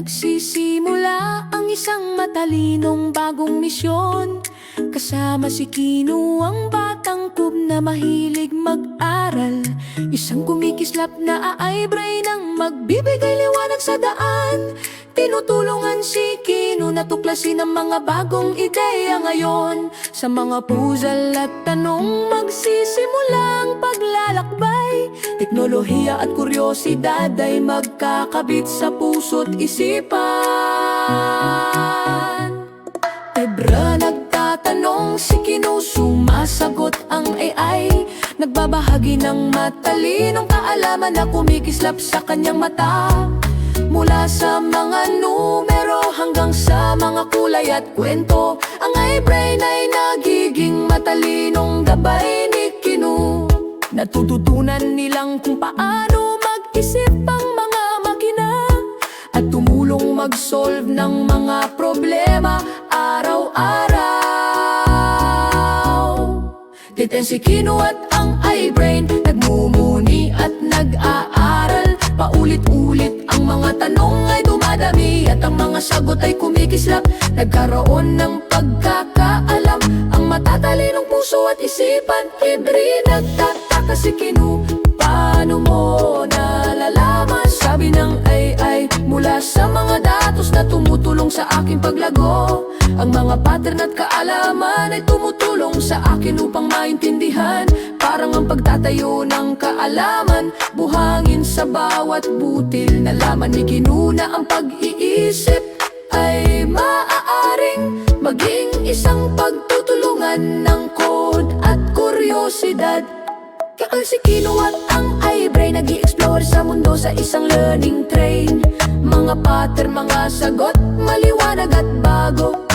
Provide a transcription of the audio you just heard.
Nagsisimula ang isang matalinong bagong misyon. Kasama si Kino, ang batang kub na mahilig mag-aral. Isang kumikislap na aay-brain ang magbibigay liwanag sa daan. Tinutulungan si Kino na tuklasin ang mga bagong ideya ngayon. Sa mga puzzle at tanong magsisimula ang paglalakbay. Teknolohiya at kuryosidad ay magkakabit sa puso't isipan. Tebra nagtatanong, si Kino sumasagot, ang AI nagbabahagi ng matalinong kaalaman na kumikislap sa kanyang mata. Mula sa mga numero hanggang sa mga kulay at kwento, ang iBrain ay nagiging matalinong gabay ni Kino. Natututunan nilang kung paano mag-isip ang mga makina at tumulong mag-solve ng mga problema araw-araw. Dito si Kino at ang iBrain, nagmumuni at nag-aaral. Paulit-ulit ang mga tanong ay dumadami at ang mga sagot ay kumikislap. Nagkaroon ng pagkakaalam ang matatalinong puso at isipan. Libre nagtataka si Kino, paano mo nalalaman? Sabi ng AI, mula sa mga datos na tumutulong sa aking paglago. Ang mga pattern at kaalaman ay tumutulong sa akin upang maintindihan. Parang ang pagtatayo ng kaalaman, buhangin sa bawat butil. Nalaman ni Kino na ang pag-iisip ay maaaring maging isang pagtutulungan ng code at kuryosidad. Kaya si Kino at ang iBrain nag-i-explore sa mundo sa isang learning train. Mga pattern, mga sagot, maliwanag at bago.